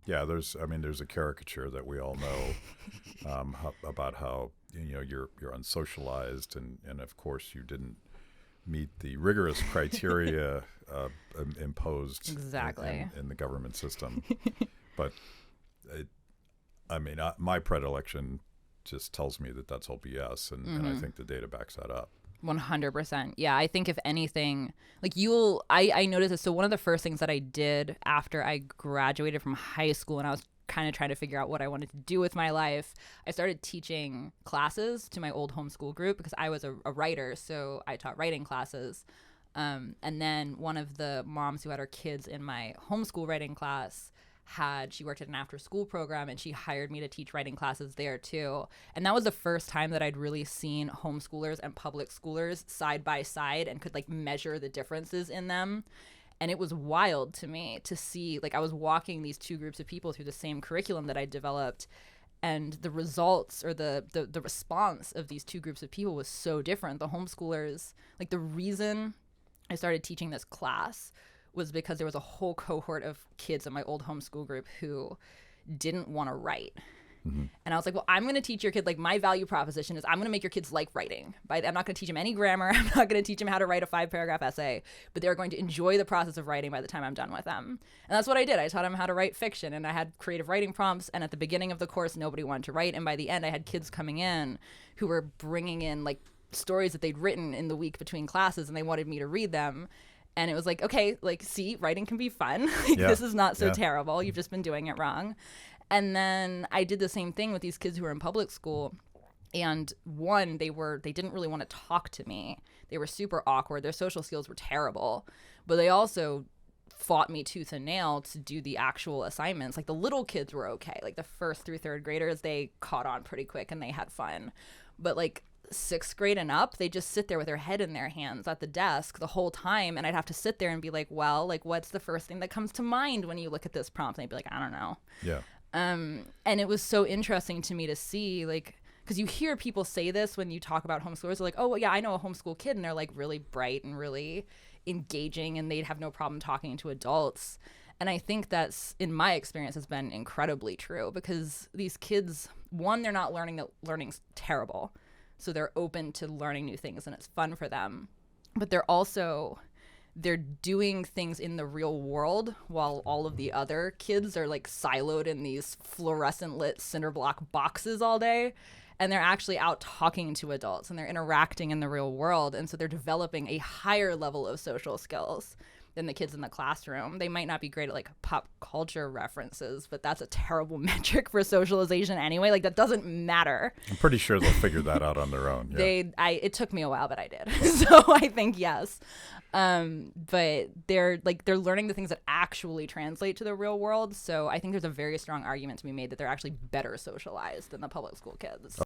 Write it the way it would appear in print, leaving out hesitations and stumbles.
Yeah, there's a caricature that we all know about how you're unsocialized, and of course you didn't meet the rigorous criteria imposed Exactly. in the government system. But my predilection just tells me that that's all BS, and I think the data backs that up. 100%. Yeah, I think if anything, like I noticed this. So one of the first things that I did after I graduated from high school and I was kind of trying to figure out what I wanted to do with my life, I started teaching classes to my old homeschool group because I was a writer. So I taught writing classes. And then one of the moms who had her kids in my homeschool writing class she worked at an after school program, and she hired me to teach writing classes there too. And that was the first time that I'd really seen homeschoolers and public schoolers side by side and could like measure the differences in them. And it was wild to me to see, like, I was walking these two groups of people through the same curriculum that I developed, and the results or the response of these two groups of people was so different. The homeschoolers, like, the reason I started teaching this class was because there was a whole cohort of kids in my old homeschool group who didn't want to write. Mm-hmm. And I was like, well, I'm going to teach your kid, like, my value proposition is I'm going to make your kids like writing. I'm not going to teach them any grammar. I'm not going to teach them how to write a 5-paragraph essay, but they're going to enjoy the process of writing by the time I'm done with them. And that's what I did. I taught them how to write fiction, and I had creative writing prompts. And at the beginning of the course, nobody wanted to write. And by the end, I had kids coming in who were bringing in, like, stories that they'd written in the week between classes, and they wanted me to read them. And it was like, okay, like, see, writing can be fun. This is not so terrible. You've just been doing it wrong. And then I did the same thing with these kids who were in public school. And one, they didn't really want to talk to me. They were super awkward. Their social skills were terrible. But they also fought me tooth and nail to do the actual assignments. Like, the little kids were okay. Like, the 1st through 3rd graders, they caught on pretty quick and they had fun. But, like, 6th grade and up, they just sit there with their head in their hands at the desk the whole time, and I'd have to sit there and be like, well, like, what's the first thing that comes to mind when you look at this prompt? And they'd be like, I don't know. Yeah. And it was so interesting to me to see, like, because you hear people say this when you talk about homeschoolers. They're like, oh, well, yeah, I know a homeschool kid, and they're, like, really bright and really engaging, and they'd have no problem talking to adults. And I think that's, in my experience, has been incredibly true, because these kids, one, they're not learning that learning's terrible. So they're open to learning new things, and it's fun for them. But they're doing things in the real world while all of the other kids are, like, siloed in these fluorescent lit cinder block boxes all day. And they're actually out talking to adults, and they're interacting in the real world. And so they're developing a higher level of social skills than the kids in the classroom. They might not be great at, like, pop culture references, but that's a terrible metric for socialization anyway. Like, that doesn't matter. I'm pretty sure they'll figure that out on their own. Yeah. It took me a while, but I did. So I think yes. But they're learning the things that actually translate to the real world. So I think there's a very strong argument to be made that they're actually better socialized than the public school kids.